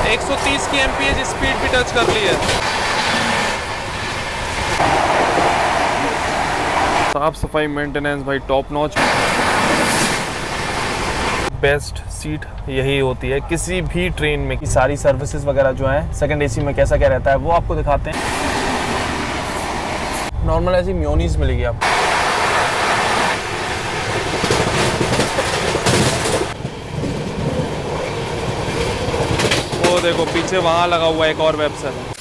130 की MPH speed भी touch कर ली है। साफ सफाई मेंटेनेंस भाई टॉप नॉच। बेस्ट सीट यही होती है किसी भी ट्रेन में। सारी सर्विसेज वगैरह जो है सेकंड एसी में कैसा क्या रहता है वो आपको दिखाते हैं। नॉर्मल ऐसी मेयोनीज मिलेगी आपको। वो देखो पीछे वहां लगा हुआ है एक और वेबसाइट।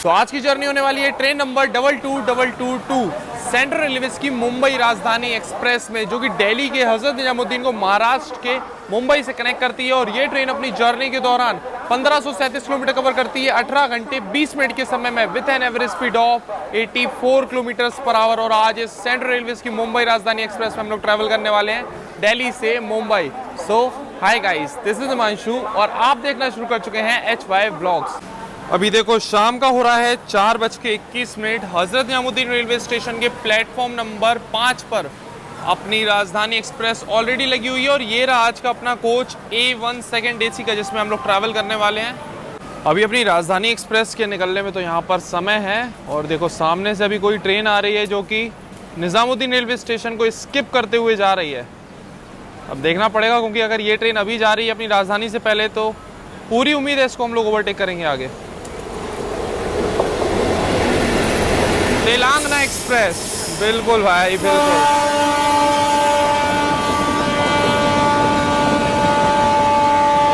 तो आज की जर्नी होने वाली है ट्रेन नंबर 22222 सेंट्रल रेलवेज की मुंबई राजधानी एक्सप्रेस में, जो कि दिल्ली के हजरत निजामुद्दीन को महाराष्ट्र के मुंबई से कनेक्ट करती है। और ये ट्रेन अपनी जर्नी के दौरान 1537 किलोमीटर कवर करती है 18 घंटे 20 मिनट के समय में with an average speed of 84 kilometre per hour. और आज इस सेंट्रल रेलवेज की मुंबई राजधानी एक्सप्रेस में हम लोग ट्रैवल करने वाले हैं दिल्ली से Mumbai. So hi guys, this is Himanshu और आप देखना शुरू कर चुके हैं HY व्लॉग्स। अभी देखो शाम का हो रहा है 4:21। हजरत निजामुद्दीन रेलवे स्टेशन के प्लेटफॉर्म नंबर 5 पर अपनी राजधानी एक्सप्रेस ऑलरेडी लगी हुई है। और ये रहा आज का अपना कोच A1 सेकंड AC का, जिसमें हम लोग ट्रैवल करने वाले हैं। अभी अपनी राजधानी एक्सप्रेस के निकलने में तो यहाँ पर समय है। और देखो सामने से अभी कोई ट्रेन आ रही है जो कि निजामुद्दीन रेलवे स्टेशन को स्किप करते हुए जा रही है। अब देखना पड़ेगा, क्योंकि अगर ये ट्रेन अभी जा रही है अपनी राजधानी से पहले तो पूरी उम्मीद है इसको हम लोग ओवरटेक करेंगे आगे। तेलंगाना एक्सप्रेस, बिल्कुल भाई बिल्कुल।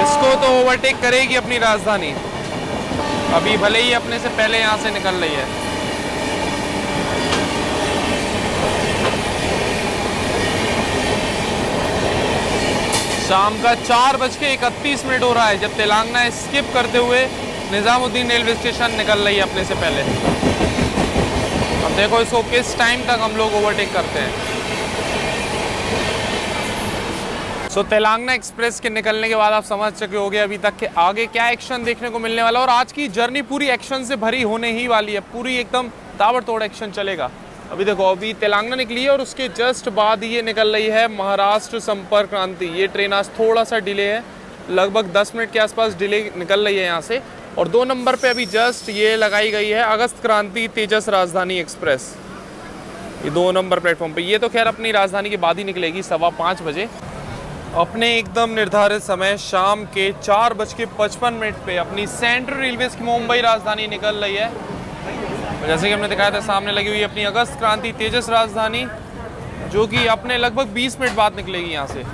इसको तो ओवरटेक करेगी अपनी राजधानी, अभी भले ही अपने से पहले यहां से निकल रही है। शाम का 4:31 हो रहा है जब तेलंगाना स्किप करते हुए निजामुद्दीन रेलवे स्टेशन निकल रही है अपने से पहले। अब देखो इसको किस टाइम तक हम लोग ओवरटेक करते हैं। सो तेलंगाना एक्सप्रेस के निकलने के बाद आप समझ चुके होंगे अभी तक के आगे क्या एक्शन देखने को मिलने वाला है। और आज की जर्नी पूरी एक्शन से भरी होने ही वाली है, पूरी एकदम ताबड़तोड़ एक्शन चलेगा। अभी देखो अभी तेलंगाना निकली है और उसके जस्ट बाद ये निकल रही है महाराष्ट्र संपर्क क्रांति। ये ट्रेन आज थोड़ा सा डिले है, लगभग 10 मिनट के आसपास डिले निकल रही है यहाँ से। और 2 नंबर पे अभी जस्ट ये लगाई गई है अगस्त क्रांति तेजस राजधानी एक्सप्रेस, ये 2 नंबर प्लेटफॉर्म पे। ये तो खैर अपनी राजधानी के बाद ही निकलेगी 5:15 बजे। अपने एकदम निर्धारित समय शाम के 4:55 पे अपनी सेंट्रल रेलवेज की मुंबई राजधानी निकल रही है। जैसे कि हमने दिखाया था सामने लगी हुई अपनी अगस्त क्रांति तेजस राजधानी, जो कि अपने लगभग 20 मिनट बाद निकलेगी यहाँ से।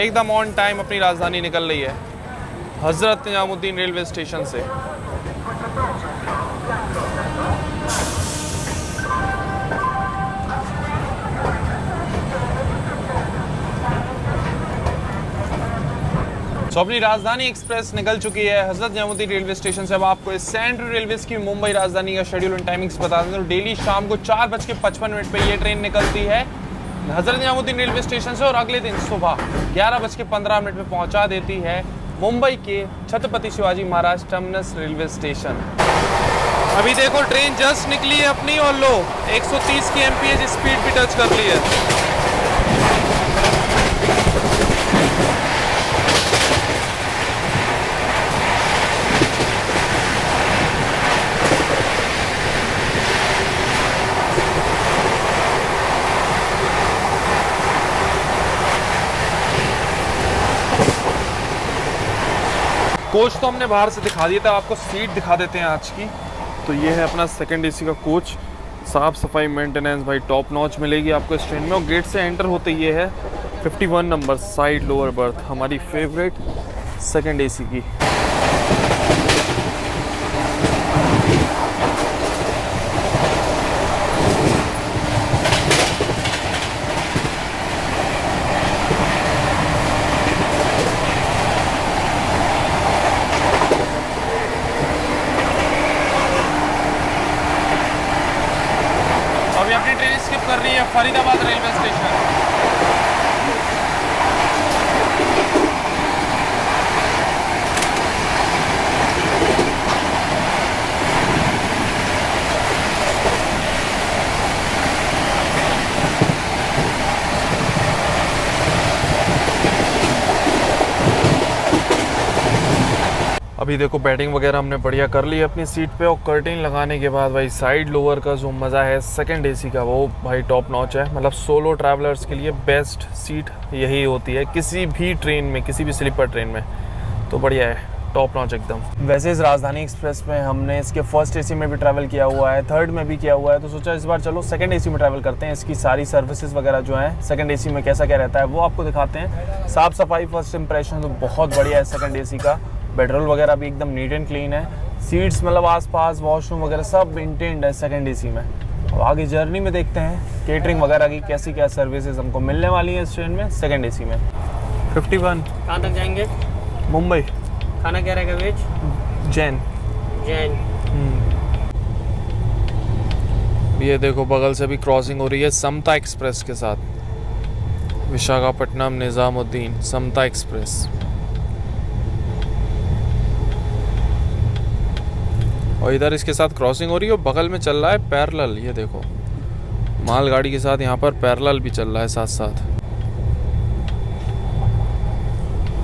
एकदम ऑन टाइम अपनी राजधानी निकल रही है हजरत निजामुद्दीन रेलवे स्टेशन से। तो अपनी राजधानी एक्सप्रेस निकल चुकी है हजरत निजामुद्दीन रेलवे स्टेशन से। अब आपको इस सेंट्रल रेलवेज की मुंबई राजधानी का शेड्यूल एंड टाइमिंग्स बता दें तो डेली शाम को 4:55 पे ये ट्रेन निकलती है हजरत निजामुद्दीन रेलवे स्टेशन से और अगले दिन सुबह 11:15 पे पहुंचा देती है मुंबई के Chhatrapati Shivaji Maharaj terminus railway station. अभी देखो ट्रेन जस्ट निकली है अपनी और लो 130 की एमपीएच स्पीड भी टच कर ली है। कोच तो हमने बाहर से दिखा दिया था, आपको सीट दिखा देते हैं आज की। तो ये है अपना सेकंड एसी का कोच। साफ सफाई मेंटेनेंस भाई टॉप नॉच मिलेगी आपको इस ट्रेन में। और गेट से एंटर होते ये है 51 नंबर साइड लोअर बर्थ, हमारी फेवरेट सेकंड एसी की। अपनी ट्रेन स्किप कर रही है फरीदाबाद रेलवे स्टेशन। अभी देखो बैटिंग वगैरह हमने बढ़िया कर ली अपनी सीट पे, और कर्टेन लगाने के बाद भाई साइड लोअर का जो मज़ा है सेकंड एसी का, वो भाई टॉप नॉच है। मतलब सोलो ट्रैवलर्स के लिए बेस्ट सीट यही होती है किसी भी ट्रेन में, किसी भी स्लीपर ट्रेन में, तो बढ़िया है, टॉप नॉच एकदम। वैसे इस राजधानी एक्सप्रेस में हमने इसके फर्स्ट एसी में भी ट्रैवल किया हुआ है, थर्ड में भी किया हुआ है, तो सोचा इस बार चलो सेकंड एसी में ट्रैवल करते हैं। इसकी सारी सर्विसेज वगैरह जो हैं सेकंड एसी में कैसा क्या रहता है वो आपको दिखाते हैं। साफ़ सफाई फर्स्ट इंप्रेशन तो बहुत बढ़िया है सेकंड एसी का, बेडरोल वगैरह भी एकदम नीट एंड क्लीन है, सीट्स मतलब आसपास वॉशरूम वगैरह सब मेंटेन्ड है सेकंड एसी में। अब आगे जर्नी में देखते हैं केटरिंग वगैरह की कैसी क्या सर्विसेज हमको मिलने वाली है इस ट्रेन में सेकंड एसी में। 51 कहाँ तक जाएंगे? मुंबई। खाना क्या रहेगा? वेज जैन। ये देखो बगल से भी क्रॉसिंग हो रही है समता एक्सप्रेस के साथ, विशाखापट्टनम निज़ामुद्दीन समता एक्सप्रेस। और इधर इसके साथ क्रॉसिंग हो रही है और बगल में चल रहा है पैरेलल, ये देखो मालगाड़ी के साथ यहाँ पर पैरेलल भी चल रहा है साथ साथ।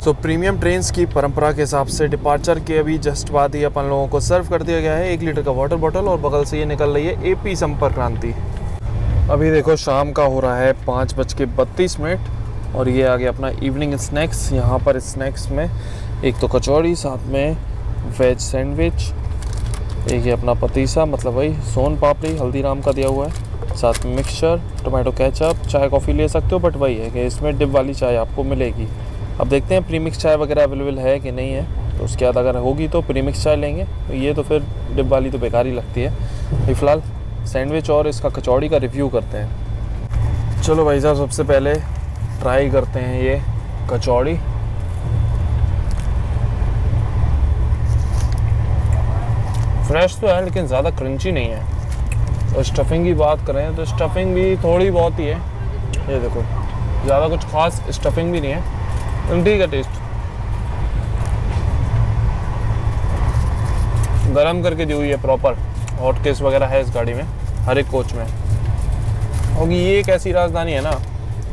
तो प्रीमियम ट्रेन्स की परंपरा के हिसाब से डिपार्चर के अभी जस्ट बाद ही अपन लोगों को सर्व कर दिया गया है 1 लीटर का वाटर बॉटल, और बगल से ये निकल रही है एपी संपर्क क्रांति। अभी देखो शाम का हो रहा है 5:32, और ये आ गया अपना इवनिंग स्नैक्स। यहाँ पर स्नैक्स में एक तो कचौड़ी, साथ में वेज सैंडविच, एक ये अपना पतीसा मतलब वही सोन पापड़ी हल्दीराम का दिया हुआ है, साथ में मिक्सचर, टोमेटो केचप, चाय कॉफ़ी ले सकते हो, बट वही है कि इसमें डिप वाली चाय आपको मिलेगी। अब देखते हैं प्रीमिक्स चाय वगैरह अवेलेबल है कि नहीं है, तो उसके बाद अगर होगी तो प्रीमिक्स चाय लेंगे, तो ये तो फिर डिप वाली तो बेकार ही लगती है। अभी फ़िलहाल सैंडविच और इसका कचौड़ी का रिव्यू करते हैं। चलो भाई साहब, सबसे पहले ट्राई करते हैं ये कचौड़ी। फ्रेश तो है लेकिन ज़्यादा क्रंची नहीं है। तो स्टफिंग की बात करें तो स्टफिंग भी थोड़ी बहुत ही है, ये देखो ज़्यादा कुछ खास स्टफिंग भी नहीं है, ठीक है। टेस्ट गरम करके दी हुई है प्रॉपर, हॉट केस वगैरह है इस गाड़ी में हर एक कोच में। और ये एक ऐसी राजधानी है ना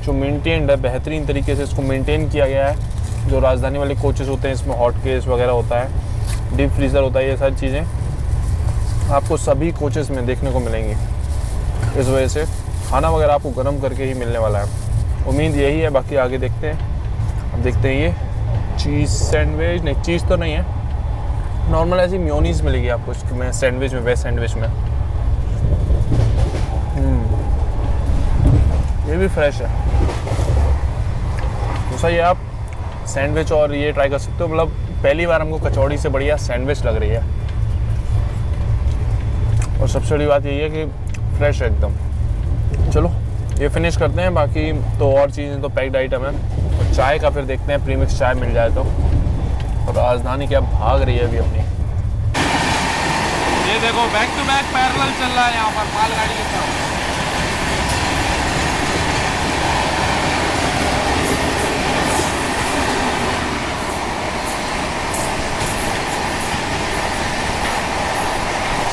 जो मेंटेन्ड है, बेहतरीन तरीके से इसको मेंटेन किया गया है। जो राजधानी वाले कोचेस होते हैं इसमें हॉट केस वगैरह होता है, डीप फ्रीज़र होता है, ये सारी चीज़ें आपको सभी कोचेस में देखने को मिलेंगी। इस वजह से खाना वगैरह आपको गर्म करके ही मिलने वाला है, उम्मीद यही है। बाकी आगे देखते हैं। अब देखते हैं ये चीज़ सैंडविच, नहीं चीज़ तो नहीं है, नॉर्मल ऐसी मेयोनीज़ मिलेगी आपको इसमें सैंडविच में, वेज सैंडविच में। ये भी फ्रेश है, तो सही है। आप सैंडविच और ये ट्राई कर सकते हो। मतलब पहली बार हमको कचौड़ी से बढ़िया सैंडविच लग रही है, और सबसे बड़ी बात यही है कि फ्रेश है एकदम। चलो ये फिनिश करते हैं, बाकी तो और चीज़ें तो पैक्ड आइटम है। और चाय का फिर देखते हैं, प्रीमिक्स चाय मिल जाए तो। और राजधानी क्या भाग रही है अभी अपनी। ये देखो बैक टू बैक पैरेलल चल रहा है यहाँ पर मालगाड़ी के साथ।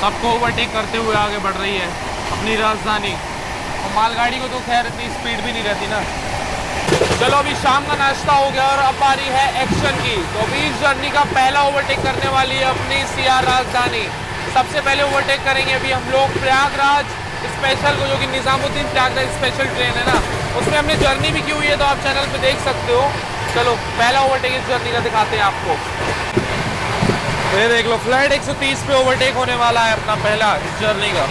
सबको ओवरटेक करते हुए आगे बढ़ रही है अपनी राजधानी, और मालगाड़ी को तो खैर इतनी स्पीड भी नहीं रहती ना। चलो अभी शाम का नाश्ता हो गया और अब बारी है एक्शन की। तो अभी इस जर्नी का पहला ओवरटेक करने वाली है अपनी सीआर राजधानी। सबसे पहले ओवरटेक करेंगे अभी हम लोग प्रयागराज स्पेशल को, जो कि निज़ामुद्दीन प्रयागराज स्पेशल ट्रेन है ना, उसमें हमने जर्नी भी की हुई है, तो आप चैनल पे देख सकते हो। चलो पहला ओवरटेक इस जर्नी का दिखाते हैं आपको। ये देख लो फ्लाइट 130 पे ओवरटेक होने वाला है अपना पहला इस जर्नी का।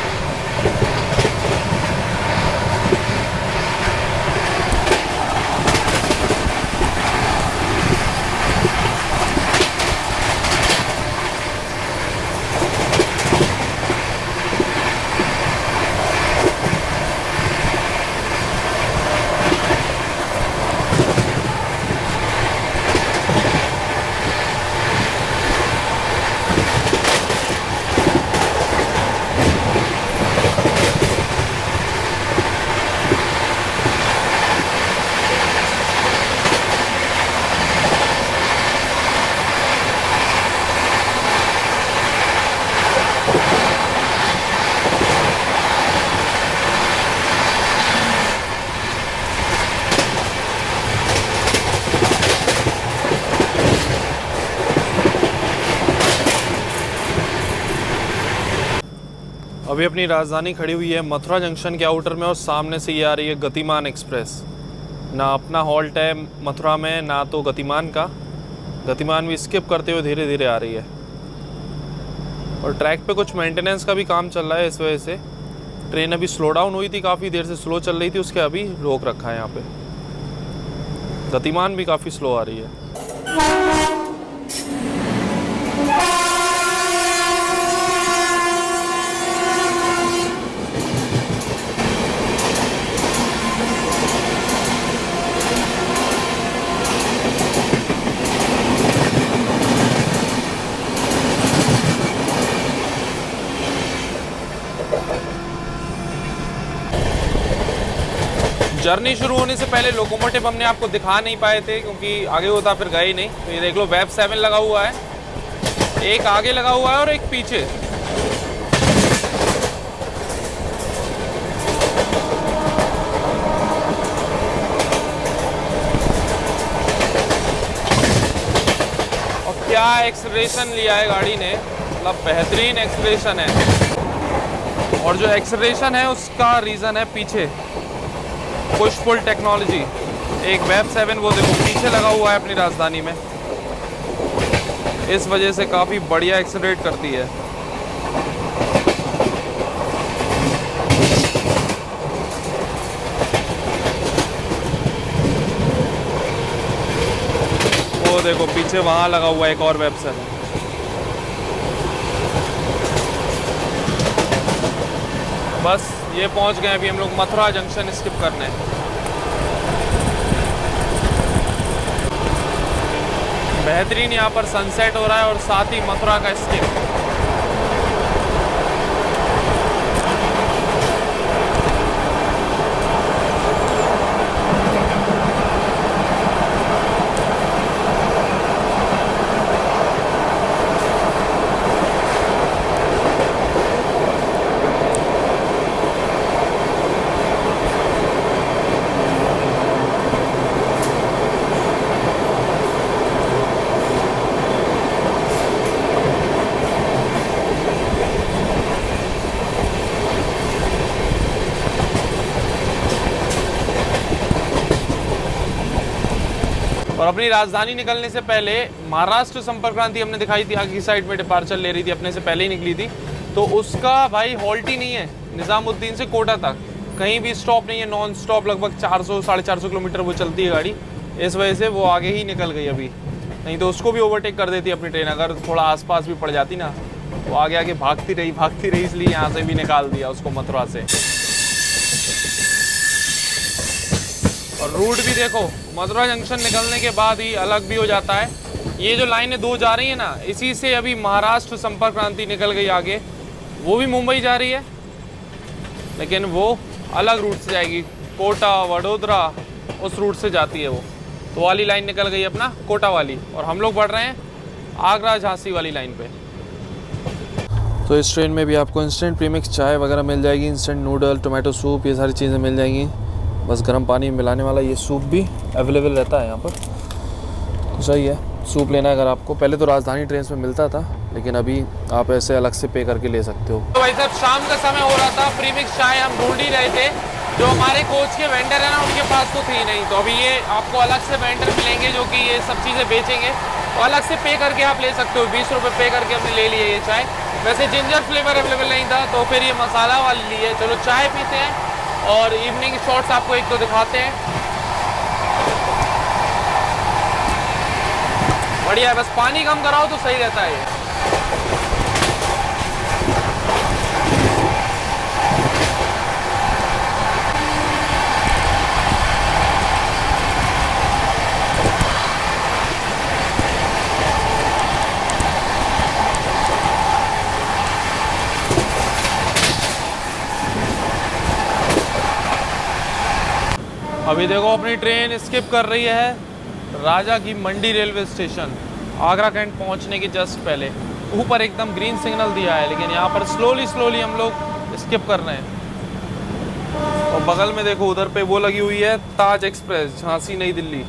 अभी अपनी राजधानी खड़ी हुई है मथुरा जंक्शन के आउटर में और सामने से ये आ रही है गतिमान एक्सप्रेस। ना अपना हॉल्ट है मथुरा में ना तो गतिमान का, गतिमान भी स्किप करते हुए धीरे धीरे आ रही है। और ट्रैक पे कुछ मेंटेनेंस का भी काम चल रहा है, इस वजह से ट्रेन अभी स्लो डाउन हुई थी, काफ़ी देर से स्लो चल रही थी, उसके अभी रोक रखा है यहाँ पे। गतिमान भी काफ़ी स्लो आ रही है। जर्नी शुरू होने से पहले लोकोमोटिव हमने आपको दिखा नहीं पाए थे क्योंकि आगे होता फिर गए नहीं। तो ये देख लो वेब 7 लगा हुआ है, एक आगे लगा हुआ है और एक पीछे। और क्या एक्सेलरेशन लिया है गाड़ी ने, मतलब बेहतरीन एक्सेलरेशन है। और जो एक्सेलरेशन है उसका रीज़न है पीछे पुश पुल टेक्नोलॉजी। एक वेब 7 वो देखो पीछे लगा हुआ है अपनी राजधानी में, इस वजह से काफ़ी बढ़िया एक्सेलरेट करती है। वो देखो पीछे वहाँ लगा हुआ है एक और वेब 7। बस ये पहुंच गए अभी हम लोग मथुरा जंक्शन स्किप करने। बेहतरीन यहाँ पर सनसेट हो रहा है और साथ ही मथुरा का स्किप। और अपनी राजधानी निकलने से पहले महाराष्ट्र संपर्क क्रांति हमने दिखाई थी, आगे की साइड में डिपार्चर ले रही थी, अपने से पहले ही निकली थी। तो उसका भाई हॉल्ट ही नहीं है, निज़ामुद्दीन से कोटा तक कहीं भी स्टॉप नहीं है, नॉन स्टॉप लगभग 400-450 किलोमीटर वो चलती है गाड़ी। इस वजह से वो आगे ही निकल गई अभी, नहीं तो उसको भी ओवरटेक कर देती अपनी ट्रेन, अगर थोड़ा आसपास भी पड़ जाती ना। वो आगे आगे भागती रही, इसलिए यहाँ से भी निकाल दिया उसको मथुरा से। और रूट भी देखो मथुरा जंक्शन निकलने के बाद ही अलग भी हो जाता है। ये जो लाइनें दो जा रही है ना, इसी से अभी महाराष्ट्र संपर्क क्रांति निकल गई आगे, वो भी मुंबई जा रही है लेकिन वो अलग रूट से जाएगी, कोटा वडोदरा उस रूट से जाती है वो। तो वाली लाइन निकल गई अपना कोटा वाली, और हम लोग बढ़ रहे हैं आगरा झांसी वाली लाइन पे। तो इस ट्रेन में भी आपको इंस्टेंट प्रीमिक्स चाय वगैरह मिल जाएगी, इंस्टेंट नूडल, टोमेटो सूप, ये सारी चीज़ें मिल जाएंगी। बस गर्म पानी में मिलाने वाला ये सूप भी अवेलेबल रहता है यहाँ पर, तो सही है। सूप लेना है अगर आपको, पहले तो राजधानी ट्रेन में मिलता था लेकिन अभी आप ऐसे अलग से पे करके ले सकते हो। तो भाई साहब शाम का समय हो रहा था, प्रीमिक्स चाय हम ढूंढ ही रहे थे। जो हमारे कोच के वेंडर है ना, उनके पास तो थी नहीं, तो अभी ये आपको अलग से वेंडर मिलेंगे जो कि ये सब चीज़ें बेचेंगे, तो अलग से पे करके आप ले सकते हो। 20 रुपये पे करके हमने ले लिए ये चाय। वैसे जिंजर फ्लेवर अवेलेबल नहीं था तो फिर ये मसाला वाली ली है। चलो चाय पीते हैं और इवनिंग शॉट्स आपको एक तो दिखाते हैं। बढ़िया है, बस पानी कम कराओ तो सही रहता है ये। अभी देखो अपनी ट्रेन स्किप कर रही है राजा की मंडी रेलवे स्टेशन, आगरा कैंट पहुंचने के जस्ट पहले। ऊपर एकदम ग्रीन सिग्नल दिया है लेकिन यहाँ पर स्लोली हम लोग स्किप कर रहे हैं। और बगल में देखो उधर पे वो लगी हुई है ताज एक्सप्रेस, झांसी नई दिल्ली।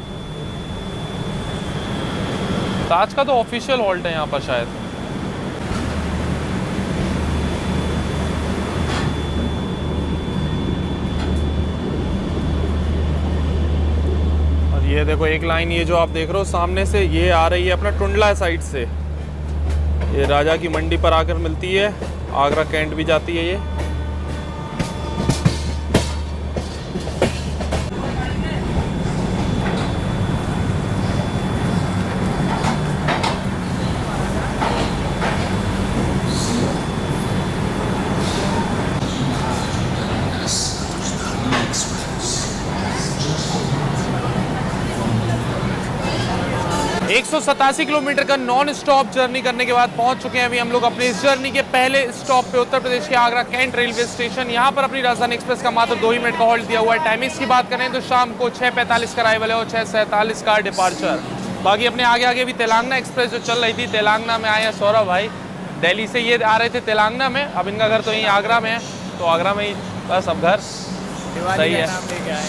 ताज का तो ऑफिशियल हॉल्ट है यहाँ पर शायद। ये देखो एक लाइन ये जो आप देख रहे हो सामने से, ये आ रही है अपना टुंडला साइड से, ये राजा की मंडी पर आकर मिलती है, आगरा कैंट भी जाती है ये। 187 किलोमीटर का नॉन स्टॉप जर्नी करने के बाद पहुंच चुके हैं अभी हम लोग अपने इस जर्नी के पहले स्टॉप पे, उत्तर प्रदेश के आगरा कैंट रेलवे स्टेशन। यहाँ पर अपनी राजधानी एक्सप्रेस का मात्र 2 ही मिनट का हॉल्ट दिया हुआ है। टाइमिंग्स की बात करें तो शाम को 6:45 का अराइवल है और 6:47 का डिपार्चर। बाकी अपने आगे आगे भी तेलंगाना एक्सप्रेस जो चल रही थी, तेलंगाना में आए हैं सौरभ भाई, दिल्ली से ये आ रहे थे तेलंगाना में, अब इनका घर तो यहीं आगरा में है, तो आगरा में ही बस अब घर सही है।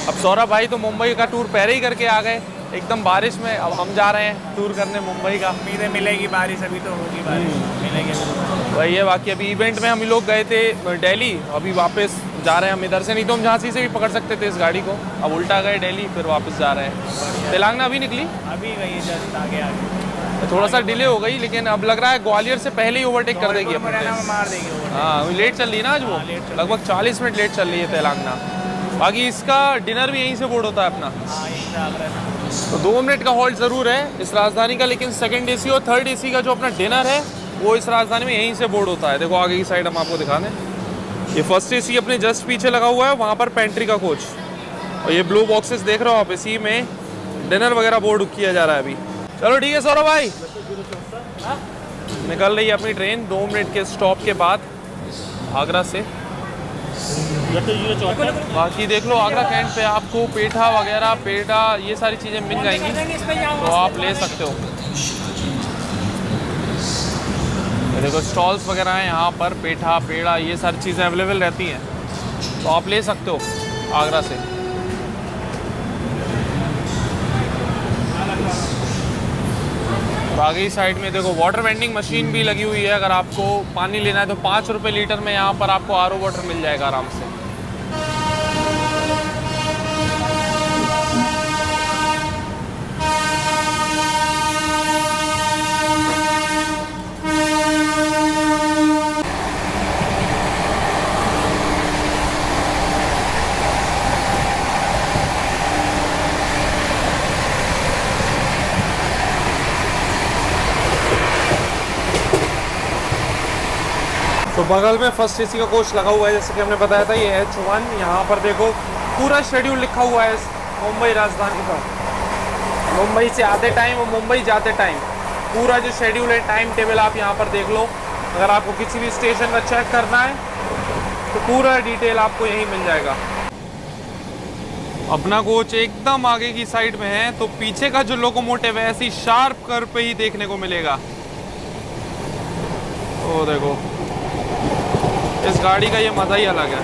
अब सौरभ भाई तो मुंबई का टूर पहले ही करके आ गए एकदम बारिश में, अब हम जा रहे हैं टूर करने मुंबई का। उम्मीद है मिलेगी बारिश, अभी तो होगी बारिश, मिलेगी वही है। बाकी अभी इवेंट में हम लोग गए थे दिल्ली, अभी वापस जा रहे हैं हम इधर से, नहीं तो हम झांसी से भी पकड़ सकते थे इस गाड़ी को, अब उल्टा गए दिल्ली फिर वापस जा रहे हैं। तेलंगाना अभी निकली, अभी गई जस्ट आगे थोड़ा सा डिले हो गई, लेकिन अब लग रहा है ग्वालियर से पहले ही ओवरटेक कर देगी अपने। मार देगी वो। हाँ लेट चल रही है ना आज, वो लगभग 40 मिनट लेट चल रही है तेलंगाना। बाकी इसका डिनर भी यहीं से बोर्ड होता है अपना, तो 2 मिनट का हॉल्ट ज़रूर है इस राजधानी का, लेकिन सेकंड एसी और थर्ड एसी का जो अपना डिनर है वो इस राजधानी में यहीं से बोर्ड होता है। देखो आगे की साइड हम आपको दिखा दें, ये फर्स्ट एसी अपने जस्ट पीछे लगा हुआ है, वहाँ पर पेंट्री का कोच, और ये ब्लू बॉक्सेस देख रहे हो आप, इसी में डिनर वगैरह बोर्ड किया जा रहा है अभी। चलो ठीक है सौरभ भाई, निकल रही है अपनी ट्रेन 2 मिनट के स्टॉप के बाद आगरा से। बाकी देख लो आगरा कैंट पे आपको पेठा वगैरह, पेठा ये सारी चीज़ें मिल जाएंगी, तो आप ले सकते हो। ये देखो स्टॉल्स वगैरह हैं यहाँ पर, पेठा पेड़ा ये सारी चीज़ें अवेलेबल रहती हैं, तो आप ले सकते हो आगरा से। बाकी साइड में देखो वाटर वेंडिंग मशीन भी लगी हुई है, अगर आपको पानी लेना है तो 5 रुपये लीटर में यहाँ पर आपको आरओ वाटर मिल जाएगा आराम से। तो बगल में फर्स्ट एसी का कोच लगा हुआ है, जैसे कि हमने बताया था, ये H1। यहाँ पर देखो पूरा शेड्यूल लिखा हुआ है मुंबई राजधानी का, मुंबई से आते टाइम और मुंबई जाते टाइम पूरा जो शेड्यूल है, टाइम टेबल आप यहाँ पर देख लो। अगर आपको किसी भी स्टेशन का चेक करना है तो पूरा डिटेल आपको यहीं मिल जाएगा। अपना कोच एकदम आगे की साइड में है, तो पीछे का जो लोकोमोटिव है ऐसी शार्प कर्व पे ही देखने को मिलेगा। ओ देखो इस गाड़ी का ये मज़ा ही अलग है।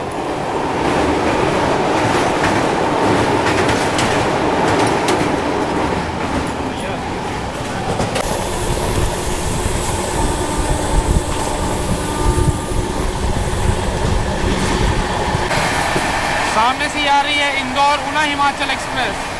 सामने से आ रही है इंदौर उना हिमाचल एक्सप्रेस।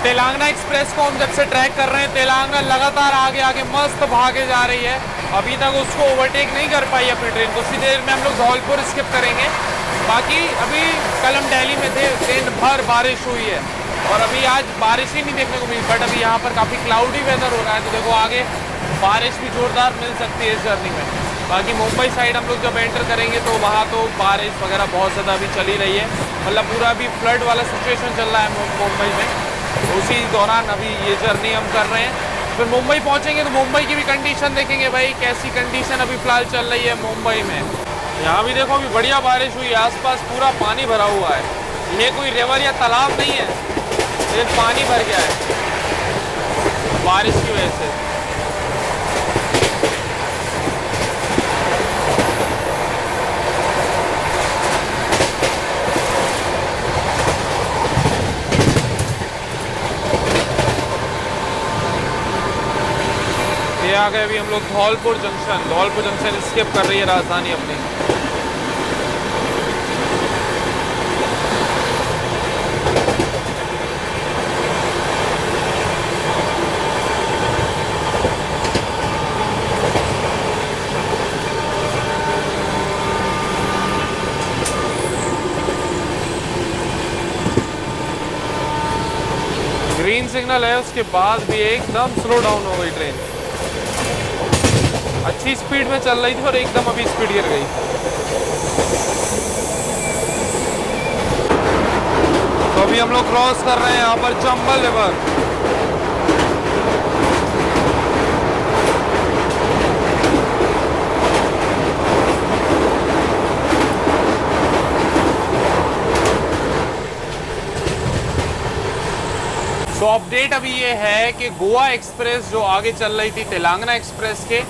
तेलंगाना एक्सप्रेस को हम जब से ट्रैक कर रहे हैं, तेलंगाना लगातार आगे आगे मस्त भागे जा रही है, अभी तक उसको ओवरटेक नहीं कर पाई अपनी ट्रेन को। इसी देर में हम लोग धौलपुर स्किप करेंगे। बाकी अभी कल हम दिल्ली में थे, दिन भर बारिश हुई है और अभी आज बारिश ही नहीं देखने को मिली, बट अभी यहाँ पर काफ़ी क्लाउडी वेदर हो रहा है, तो देखो आगे बारिश भी जोरदार मिल सकती है इस जर्नी में। बाकी मुंबई साइड हम लोग जब एंटर करेंगे तो वहाँ तो बारिश वगैरह बहुत ज़्यादा अभी चली रही है, मतलब पूरा अभी फ्लड वाला सिचुएशन चल रहा है मुंबई में, उसी दौरान अभी ये जर्नी हम कर रहे हैं। फिर मुंबई पहुंचेंगे तो मुंबई की भी कंडीशन देखेंगे भाई, कैसी कंडीशन अभी फ़िलहाल चल रही है मुंबई में। यहाँ भी देखो अभी बढ़िया बारिश हुई है, आसपास पूरा पानी भरा हुआ है, ये कोई रिवर या तालाब नहीं है, सिर्फ पानी भर गया है बारिश की वजह से। आ गए अभी हम लोग Dholpur junction. Dholpur junction skip कर रही है राजधानी अपनी। ग्रीन सिग्नल है, उसके बाद भी एकदम स्लो डाउन हो गई ट्रेन। अच्छी स्पीड में चल रही थी और एकदम अभी स्पीड गिर गई। तो अभी हम लोग क्रॉस कर रहे हैं यहाँ पर चंबल रिवर। तो अपडेट अभी ये है कि गोवा एक्सप्रेस जो आगे चल रही थी तेलंगाना एक्सप्रेस के,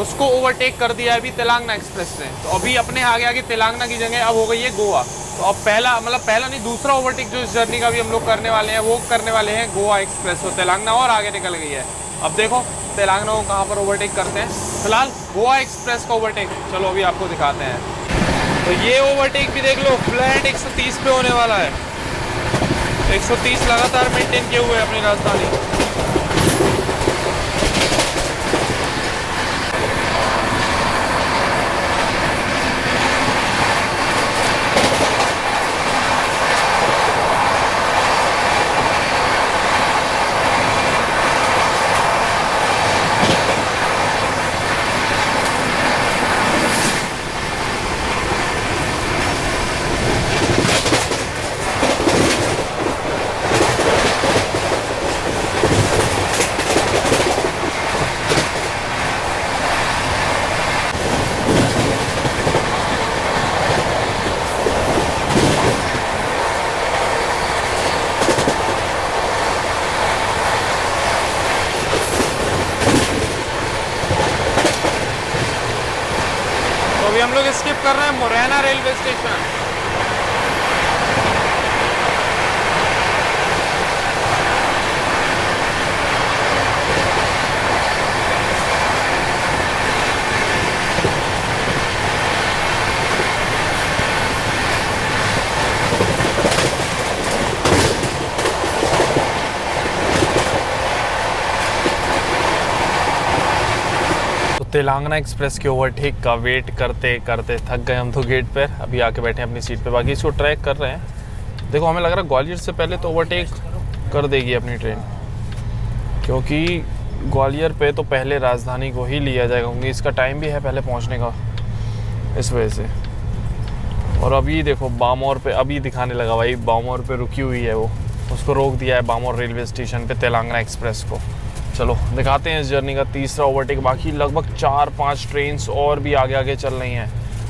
उसको ओवरटेक कर दिया है अभी तेलंगाना एक्सप्रेस ने। तो अभी अपने आगे आगे तेलंगाना की जगह अब हो गई है गोवा। तो अब पहला नहीं दूसरा ओवरटेक जो इस जर्नी का भी हम लोग करने वाले हैं वो करने वाले हैं गोवा एक्सप्रेस। तो तेलंगाना और आगे निकल गई है। अब देखो तेलंगाना को कहाँ पर ओवरटेक करते हैं। फिलहाल गोवा एक्सप्रेस का ओवरटेक चलो अभी आपको दिखाते हैं। तो ये ओवरटेक भी देख लो, फ्लैट 130 पे होने वाला है। 130 लगातार मेंटेन किए हुए अपनी राजधानी। अभी हम लोग स्किप कर रहे हैं Morena railway station. Telangana express के ओवरटेक का वेट करते करते थक गए हम तो गेट पर। अभी आके बैठे हैं अपनी सीट पे, बाकी इसको ट्रैक कर रहे हैं। देखो हमें लग रहा है ग्वालियर से पहले तो ओवरटेक कर देगी अपनी ट्रेन, क्योंकि ग्वालियर पे तो पहले राजधानी को ही लिया जाएगा, क्योंकि इसका टाइम भी है पहले पहुंचने का, इस वजह से। और अभी देखो बामौर पे अभी दिखाने लगा भाई, बामौर पे रुकी हुई है वो, उसको रोक दिया है बामौर रेलवे स्टेशन पे तेलंगाना एक्सप्रेस को। चलो दिखाते हैं इस जर्नी का तीसरा ओवरटेक। बाकी लगभग 4-5 ट्रेन्स और भी आगे आगे चल रही हैं।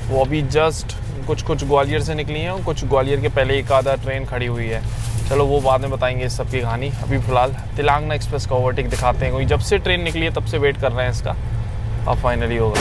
वो अभी जस्ट कुछ ग्वालियर से निकली हैं और कुछ ग्वालियर के पहले एक आधा ट्रेन खड़ी हुई है। चलो वो बाद में बताएंगे इस सब की कहानी। अभी फ़िलहाल तेलंगाना एक्सप्रेस का ओवरटेक दिखाते हैं, क्योंकि जब से ट्रेन निकली है तब से वेट कर रहे हैं इसका, अब फाइनली होगा।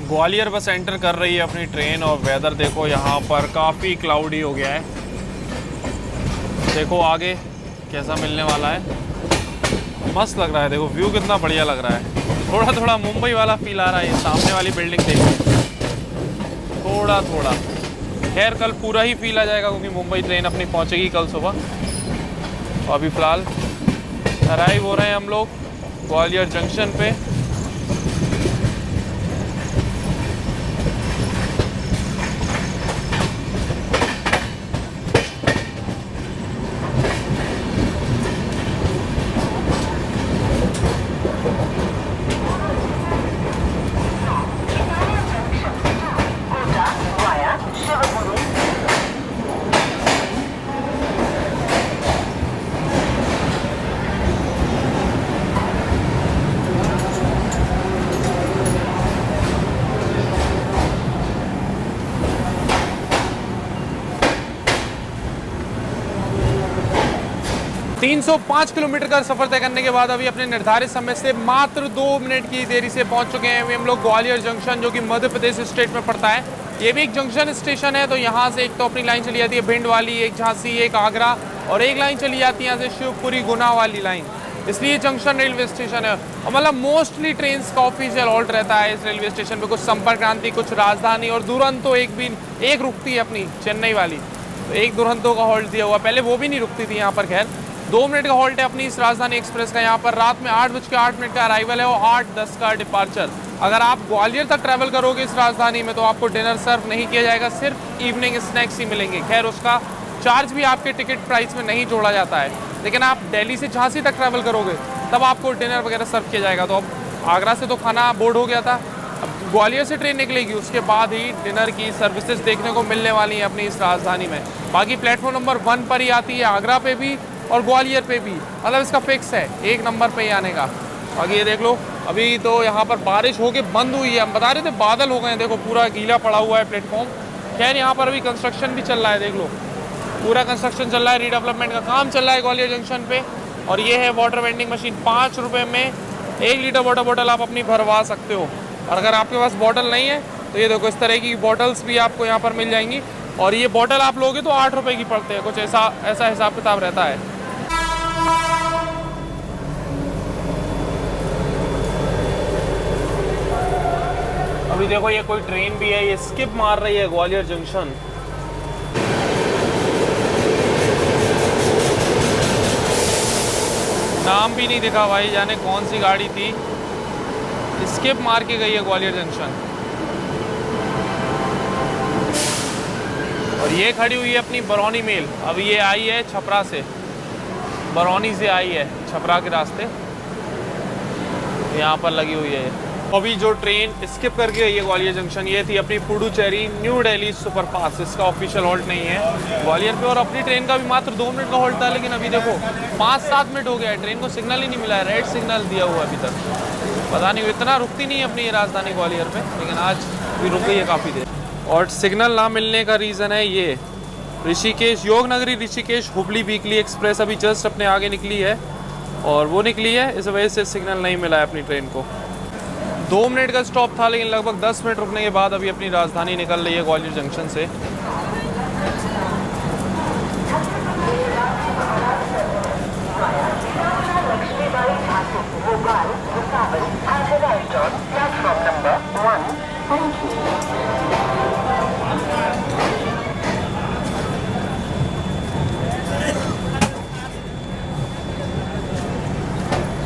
ग्वालियर बस एंटर कर रही है अपनी ट्रेन, और वेदर देखो यहाँ पर काफ़ी क्लाउडी हो गया है। देखो आगे कैसा मिलने वाला है, मस्त लग रहा है। देखो व्यू कितना बढ़िया लग रहा है। थोड़ा थोड़ा मुंबई वाला फील आ रहा है। ये सामने वाली बिल्डिंग देखिए, थोड़ा थोड़ा। खैर कल पूरा ही फील आ जाएगा, क्योंकि मुंबई ट्रेन अपनी पहुँचेगी कल सुबह। तो अभी फ़िलहाल अराइव हो रहे हैं हम लोग ग्वालियर जंक्शन पे। तीन 305 किलोमीटर का सफर तय करने के बाद अभी अपने निर्धारित समय से मात्र 2 मिनट की देरी से पहुंच चुके हैं अभी हम लोग ग्वालियर जंक्शन, जो कि मध्य प्रदेश स्टेट में पड़ता है। ये भी एक जंक्शन स्टेशन है। तो यहाँ से एक तो अपनी लाइन चली जाती है भिंड वाली, एक झांसी, एक आगरा, और एक लाइन चली जाती है यहाँ से शिवपुरी गुना वाली लाइन। इसलिए जंक्शन रेलवे स्टेशन है। और मतलब मोस्टली ट्रेन का ऑफिशियल हॉल्ट रहता है इस रेलवे स्टेशन पे। कुछ संपर्क क्रांति, कुछ राजधानी और दुरंतो एक रुकती है अपनी चेन्नई वाली। तो एक दुरंतो का हॉल्ट दिया हुआ, पहले वो भी नहीं रुकती थी यहाँ पर। खैर 2 मिनट का हॉल्ट है अपनी इस राजधानी एक्सप्रेस का। यहाँ पर रात में 8:08 का अराइवल है और 8:10 का डिपार्चर। अगर आप ग्वालियर तक ट्रैवल करोगे इस राजधानी में तो आपको डिनर सर्व नहीं किया जाएगा, सिर्फ इवनिंग स्नैक्स ही मिलेंगे। खैर उसका चार्ज भी आपके टिकट प्राइस में नहीं जोड़ा जाता है। लेकिन आप दिल्ली से झांसी तक ट्रैवल करोगे तब आपको डिनर वगैरह सर्व किया जाएगा। तो अब आगरा से तो खाना बोर्ड हो गया था, अब ग्वालियर से ट्रेन निकलेगी, उसके बाद ही डिनर की सर्विसेज देखने को मिलने वाली हैं अपनी इस राजधानी में। बाकी प्लेटफॉर्म नंबर 1 पर ही आती है, आगरा पे भी और ग्वालियर पे भी। मतलब इसका फिक्स है 1 नंबर पे ही आने का। बाकी ये देख लो, अभी तो यहाँ पर बारिश होके बंद हुई है। हम बता रहे थे बादल हो गए हैं, देखो पूरा गीला पड़ा हुआ है प्लेटफॉर्म। खैर यहाँ पर अभी कंस्ट्रक्शन भी चल रहा है, देख लो पूरा कंस्ट्रक्शन चल रहा है, रीडेवलपमेंट का काम चल रहा है ग्वालियर जंक्शन पे। और ये है वाटर वेंडिंग मशीन, 5 रुपये में 1 लीटर वाटर बॉटल आप अपनी भरवा सकते हो। और अगर आपके पास बॉटल नहीं है तो ये देखो इस तरह की बॉटल्स भी आपको यहाँ पर मिल जाएंगी। और ये बॉटल आप लोगे तो 8 रुपये की पड़ते हैं, कुछ ऐसा हिसाब किताब रहता है। अभी देखो ये कोई ट्रेन भी है, ये स्किप मार रही है ग्वालियर जंक्शन। नाम भी नहीं दिखा भाई, जाने कौन सी गाड़ी थी, स्किप मार के गई है ग्वालियर जंक्शन। और ये खड़ी हुई है अपनी बरौनी मेल। अब ये आई है छपरा से, बरौनी से आई है छपरा के रास्ते, यहाँ पर लगी हुई है। अभी जो ट्रेन स्किप करके गई है ग्वालियर जंक्शन, ये थी अपनी पुडुचेरी न्यू दिल्ली सुपरफास्ट। इसका ऑफिशियल हॉल्ट नहीं है ग्वालियर पे। और अपनी ट्रेन का भी मात्र 2 मिनट का हॉल्ट था, लेकिन अभी देखो 5-7 मिनट हो गया है, ट्रेन को सिग्नल ही नहीं मिला है, रेड सिग्नल दिया हुआ अभी तक। पता नहीं इतना रुकती नहीं है अपनी राजधानी ग्वालियर पे, लेकिन आज भी रुक गई है काफ़ी देर। और सिग्नल ना मिलने का रीज़न है ये ऋषिकेश, योग नगरी ऋषिकेश हुबली वीकली एक्सप्रेस अभी जस्ट अपने आगे निकली है, और वो निकली है इस वजह से सिग्नल नहीं मिला है अपनी ट्रेन को। 2 मिनट का स्टॉप था, लेकिन लगभग 10 मिनट रुकने के बाद अभी अपनी राजधानी निकल रही है ग्वालियर जंक्शन से।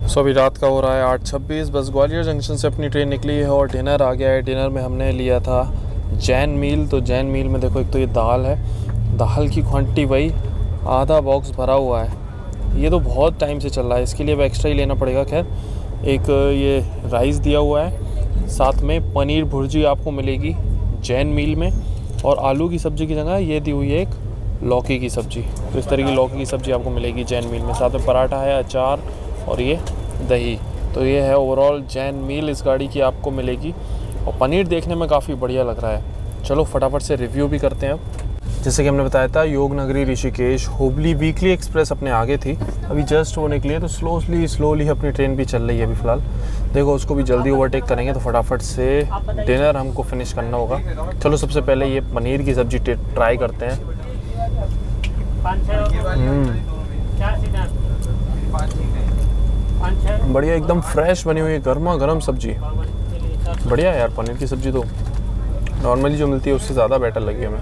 सो अभी रात का हो रहा है 8:26, बस ग्वालियर जंक्शन से अपनी ट्रेन निकली है और डिनर आ गया है। डिनर में हमने लिया था जैन मील। तो जैन मील में देखो एक तो ये दाल है, दाल की क्वांटिटी वही आधा बॉक्स भरा हुआ है। ये तो बहुत टाइम से चल रहा है, इसके लिए अब एक्स्ट्रा ही लेना पड़ेगा। खैर एक ये राइस दिया हुआ है, साथ में पनीर भुर्जी आपको मिलेगी जैन मील में, और आलू की सब्ज़ी की जगह ये दी हुई है एक लौकी की सब्ज़ी। तो इस तरह की लौकी की सब्ज़ी आपको मिलेगी जैन मील में, साथ में पराठा है, अचार और ये दही। तो ये है ओवरऑल जैन मील इस गाड़ी की आपको मिलेगी। और पनीर देखने में काफ़ी बढ़िया लग रहा है। चलो फटाफट से रिव्यू भी करते हैं। अब जैसे कि हमने बताया था, योग नगरी ऋषिकेश हुबली वीकली एक्सप्रेस अपने आगे थी, अभी जस्ट वो निकली है। तो स्लोली अपनी ट्रेन भी चल रही है अभी फ़िलहाल। देखो उसको भी जल्दी ओवरटेक करेंगे, तो फटाफट से डिनर हमको फिनिश करना होगा। चलो सबसे पहले ये पनीर की सब्ज़ी ट्राई करते हैं। बढ़िया, एकदम फ्रेश बनी हुई है, गर्मा गर्म सब्जी। बढ़िया है यार, पनीर की सब्ज़ी तो नॉर्मली जो मिलती है उससे ज़्यादा बेटर लगी हमें।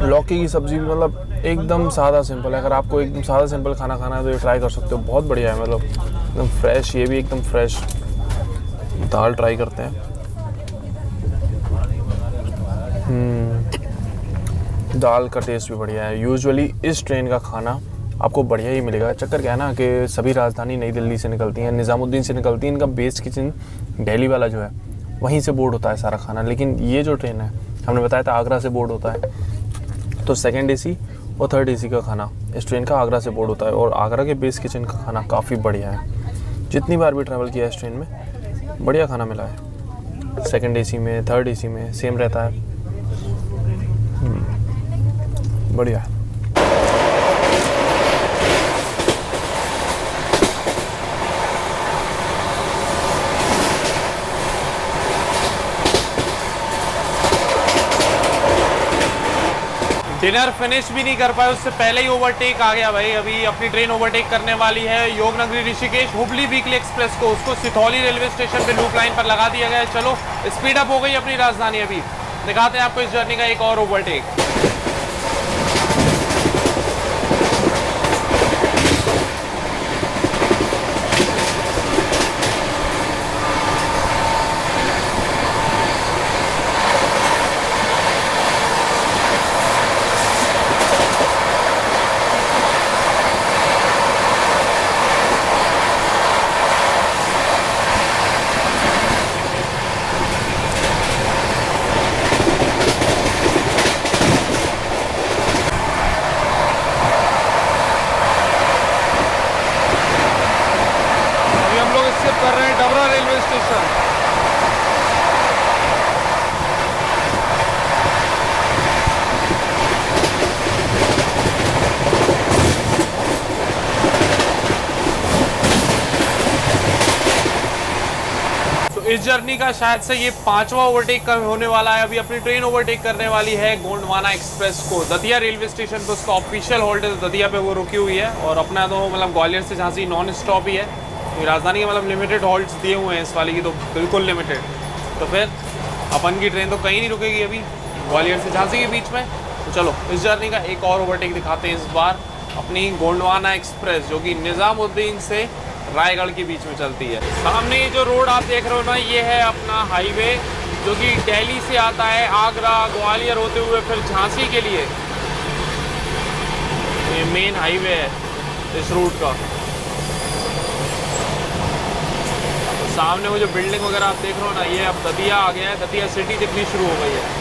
लौकी की सब्ज़ी भी मतलब एकदम सादा सिंपल है। अगर आपको एकदम सादा सिंपल खाना खाना है तो ये ट्राई कर सकते हो, बहुत बढ़िया है। मतलब एकदम फ्रेश, ये भी एकदम फ्रेश। दाल ट्राई करते हैं। दाल का टेस्ट भी बढ़िया है। यूजुअली इस ट्रेन का खाना आपको बढ़िया ही मिलेगा। चक्कर क्या है ना कि सभी राजधानी नई दिल्ली से निकलती हैं, निज़ामुद्दीन से निकलती हैं। इनका बेस किचन दिल्ली वाला जो है वहीं से बोर्ड होता है सारा खाना। लेकिन ये जो ट्रेन है, हमने बताया था आगरा से बोर्ड होता है, तो सेकंड एसी और थर्ड एसी का खाना इस ट्रेन का आगरा से बोर्ड होता है। और आगरा के बेस किचन का खाना काफ़ी बढ़िया है। जितनी बार भी ट्रैवल किया है इस ट्रेन में बढ़िया खाना मिला है। सेकंड एसी में, थर्ड एसी में सेम रहता है। बढ़िया है। डिनर फिनिश भी नहीं कर पाए, उससे पहले ही ओवरटेक आ गया भाई। अभी अपनी ट्रेन ओवरटेक करने वाली है योगनगरी ऋषिकेश हुबली वीकली एक्सप्रेस को। उसको सिथौली रेलवे स्टेशन पे लूप लाइन पर लगा दिया गया है। चलो स्पीड अप हो गई अपनी राजधानी। अभी दिखाते हैं आपको इस जर्नी का एक और ओवरटेक। कर रहे हैं डबरा रेलवे स्टेशन। तो इस जर्नी का शायद से ये 5वां ओवरटेक होने वाला है। अभी अपनी ट्रेन ओवरटेक करने वाली है गोंडवाना एक्सप्रेस को। दतिया रेलवे स्टेशन पे उसका ऑफिशियल होल्ड है, तो दतिया पे वो रुकी हुई है। और अपना तो मतलब ग्वालियर से झांसी नॉन स्टॉप ही है। राजधानी के मतलब लिमिटेड हॉल्ट्स दिए हुए हैं इस वाली की, तो बिल्कुल लिमिटेड। तो फिर अपन की ट्रेन तो कहीं नहीं रुकेगी अभी ग्वालियर से झांसी के बीच में। तो चलो इस जर्नी का एक और ओवरटेक दिखाते हैं इस बार अपनी गोंडवाना एक्सप्रेस, जो कि निज़ामुद्दीन से रायगढ़ के बीच में चलती है। सामने ये जो रोड आप देख रहे हो ना, ये है अपना हाईवे जो कि दिल्ली से आता है आगरा ग्वालियर होते हुए फिर झांसी के लिए। ये मेन हाईवे है इस रूट का। सामने वो जो बिल्डिंग वगैरह आप देख रहे हो ना, ये अब दतिया आ गया है। दतिया सिटी दिखनी शुरू हो गई है।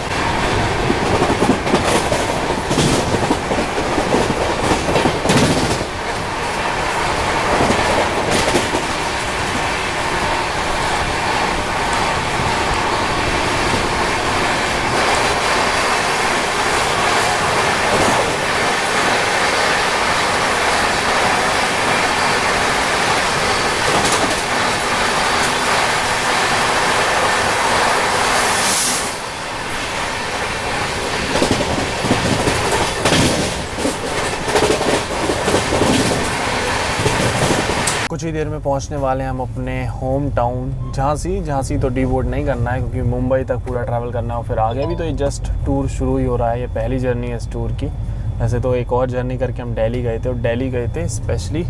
कुछ ही देर में पहुंचने वाले हैं हम अपने होम टाउन झांसी। झांसी तो डीबोर्ड नहीं करना है क्योंकि मुंबई तक पूरा ट्रैवल करना है और फिर आगे भी तो ये जस्ट टूर शुरू ही हो रहा है। ये पहली जर्नी है इस टूर की। वैसे तो एक और जर्नी करके हम दिल्ली गए थे और दिल्ली गए थे स्पेशली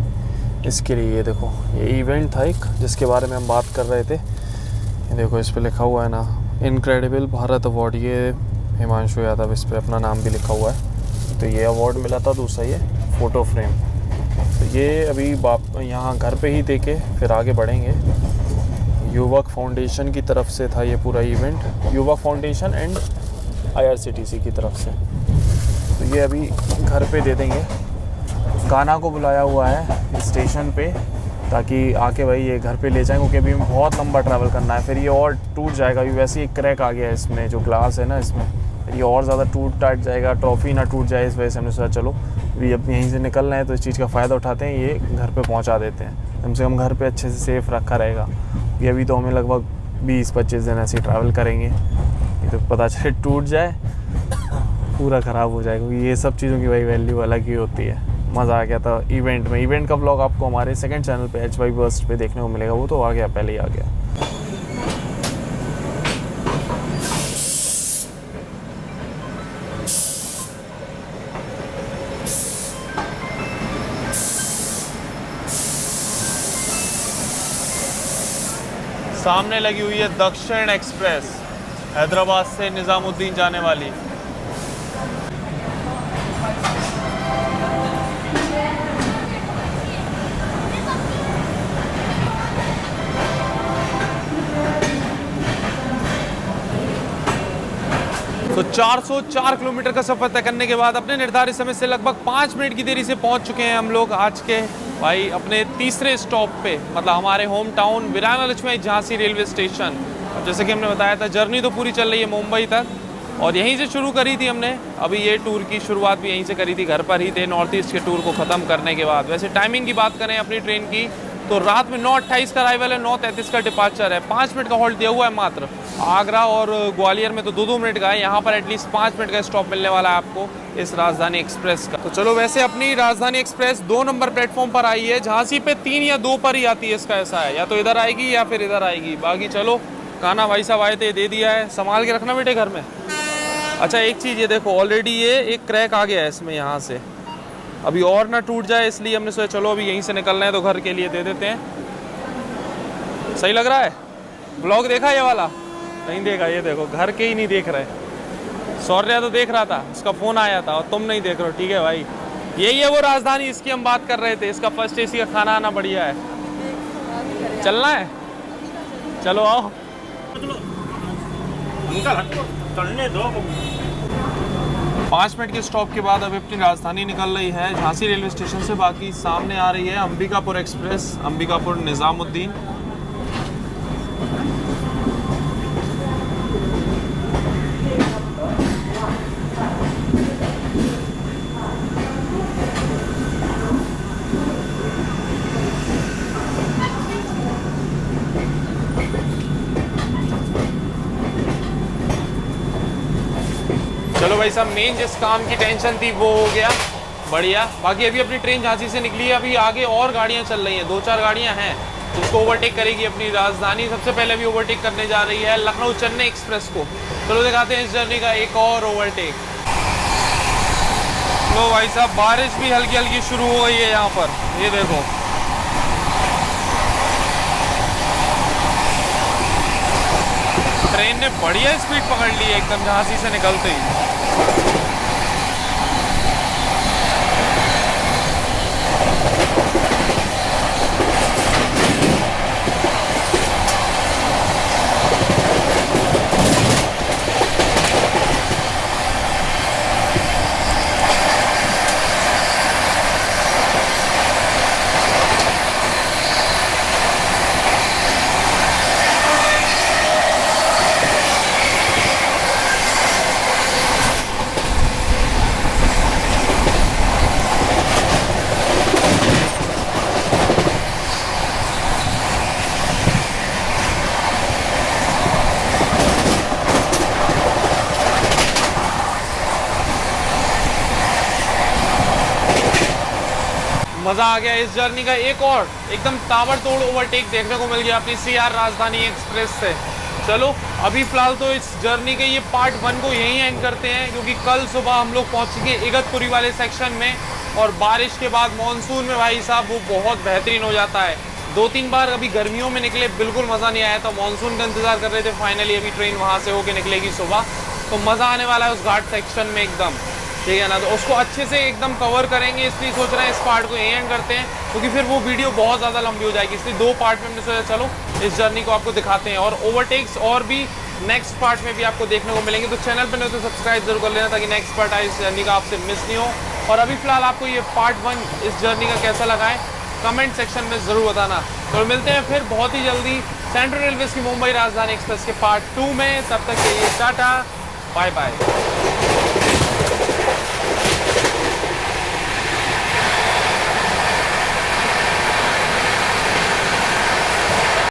इसके लिए। ये देखो ये इवेंट था एक जिसके बारे में हम बात कर रहे थे। ये देखो इस पर लिखा हुआ है ना, इनक्रेडिबल भारत अवार्ड। ये हिमांशु यादव इस पर अपना नाम भी लिखा हुआ है। तो ये अवार्ड मिला था। दूसरा ये फ़ोटो फ्रेम। तो ये अभी यहाँ घर पे ही देके फिर आगे बढ़ेंगे। युवक फाउंडेशन की तरफ से था ये पूरा इवेंट, युवक फाउंडेशन एंड IRCTC की तरफ से। तो ये अभी घर पे दे देंगे। कान्हा को बुलाया हुआ है स्टेशन पे ताकि आके भाई ये घर पे ले जाएं, क्योंकि अभी बहुत लंबा ट्रैवल करना है। फिर ये और टूट जाएगा। अभी वैसे ही एक क्रैक आ गया है इसमें, जो ग्लास है ना इसमें, फिर ये और ज़्यादा टूट टाट जाएगा। ट्रॉफी ना टूट जाए, इस वजह से हमने सोचा चलो अभी अब यहीं से निकल रहे हैं तो इस चीज़ का फ़ायदा उठाते हैं, ये घर पे पहुंचा देते हैं। कम से कम घर पे अच्छे से सेफ़ रखा रहेगा। ये अभी तो हमें लगभग 20-25 दिन ऐसे ट्रैवल करेंगे। ये तो पता चले टूट जाए पूरा ख़राब हो जाएगा, क्योंकि ये सब चीज़ों की भाई वैल्यू अलग ही होती है। मज़ा आ गया था इवेंट में। इवेंट का व्लॉग आपको हमारे सेकंड चैनल पे HY बर्स्ट पे देखने को मिलेगा। वो तो आ गया, पहले ही आ गया। सामने लगी हुई है दक्षिण एक्सप्रेस, हैदराबाद से निज़ामुद्दीन जाने वाली। तो 404 किलोमीटर का सफर तय करने के बाद अपने निर्धारित समय से लगभग 5 मिनट की देरी से पहुंच चुके हैं हम लोग आज के भाई अपने तीसरे स्टॉप पे, मतलब हमारे home town Veerangana Lakshmi Jhansi railway station. अब जैसे कि हमने बताया था, जर्नी तो पूरी चल रही है मुंबई तक और यहीं से शुरू करी थी हमने। अभी ये टूर की शुरुआत भी यहीं से करी थी, घर पर ही थे नॉर्थ ईस्ट के टूर को ख़त्म करने के बाद। वैसे टाइमिंग की बात करें अपनी ट्रेन की तो रात में 9:28 का अराइवल है, 9:33 का डिपार्चर है। 5 मिनट का हॉल्ट दिया हुआ है मात्र। आगरा और ग्वालियर में तो 2-2 मिनट का है, यहाँ पर एटलीस्ट 5 मिनट का स्टॉप मिलने वाला है आपको इस राजधानी एक्सप्रेस का। तो चलो, वैसे अपनी राजधानी एक्सप्रेस 2 नंबर प्लेटफॉर्म पर आई है। झांसी पे 3 या 2 पर ही आती है, इसका ऐसा है, या तो इधर आएगी या फिर इधर आएगी। बाकी चलो, खाना भाई साहब आए थे, दे दिया है, संभाल के रखना बेटे घर में। अच्छा, एक चीज़ ये देखो, ऑलरेडी ये एक क्रैक आ गया है इसमें, यहाँ से अभी और ना टूट जाए, इसलिए हमने सोचा चलो अभी यहीं से निकलना है तो घर के लिए दे देते हैं। सही लग रहा है? ब्लॉग देखा ये वाला? नहीं देखा? ये देखो, घर के ही नहीं देख रहे। सौर्या तो देख रहा था, उसका फ़ोन आया था और तुम नहीं देख रहे हो। ठीक है भाई, यही है वो राजधानी, इसकी हम बात कर रहे थे। इसका फर्स्ट एसी का खाना आना बढ़िया है। चलना है? चलो आओ। चलने दो। 5 मिनट के स्टॉप के बाद अभी अपनी राजधानी निकल रही है झांसी रेलवे स्टेशन से। बाकी सामने आ रही है अंबिकापुर एक्सप्रेस, अंबिकापुर निज़ामुद्दीन। चलो भाई साहब, मेन जिस काम की टेंशन थी वो हो गया, बढ़िया। बाकी अभी अपनी ट्रेन झांसी से निकली है, अभी आगे और गाड़ियां चल रही हैं, 2-4 गाड़ियां हैं जिसको ओवरटेक करेगी अपनी राजधानी। सबसे पहले अभी ओवरटेक करने जा रही है लखनऊ चेन्नई एक्सप्रेस को। चलो दिखाते हैं इस जर्नी का एक और ओवरटेक। लो भाई साहब, बारिश भी हल्की हल्की शुरू हो गई है यहाँ पर, ये देखो। ट्रेन ने बढ़िया स्पीड पकड़ ली है एकदम झांसी से निकलते ही। मज़ा आ गया इस जर्नी का। एक और एकदम ताबड़तोड़ ओवरटेक देखने को मिल गया अपनी CR राजधानी एक्सप्रेस से। चलो अभी फ़िलहाल तो इस जर्नी के ये पार्ट 1 को यहीं एंड करते हैं, क्योंकि कल सुबह हम लोग पहुँचेंगे इगतपुरी वाले सेक्शन में। और बारिश के बाद मानसून में भाई साहब वो बहुत बेहतरीन हो जाता है। 2-3 बार अभी गर्मियों में निकले, बिल्कुल मज़ा नहीं आया, तो मानसून का इंतज़ार कर रहे थे। फाइनली अभी ट्रेन वहाँ से होके निकलेगी सुबह, तो मज़ा आने वाला है उस घाट सेक्शन में एकदम, ठीक है ना। तो उसको अच्छे से एकदम कवर करेंगे, इसलिए सोच रहे हैं इस पार्ट को यहीं एंड करते हैं, क्योंकि फिर वो वीडियो बहुत ज़्यादा लंबी हो जाएगी। इसलिए 2 पार्ट में हमने सोचा चलो इस जर्नी को आपको दिखाते हैं, और ओवरटेक्स और भी नेक्स्ट पार्ट में भी आपको देखने को मिलेंगे। तो चैनल पर नहीं तो सब्सक्राइब जरूर कर लेना, ताकि नेक्स्ट पार्ट आए इस जर्नी का आपसे मिस नहीं हो। और अभी फिलहाल आपको ये पार्ट 1 इस जर्नी का कैसा लगा है कमेंट सेक्शन में ज़रूर बताना। तो मिलते हैं फिर बहुत ही जल्दी सेंट्रल रेलवे की मुंबई राजधानी एक्सप्रेस के पार्ट 2 में। तब तक के लिए टाटा, बाय बाय।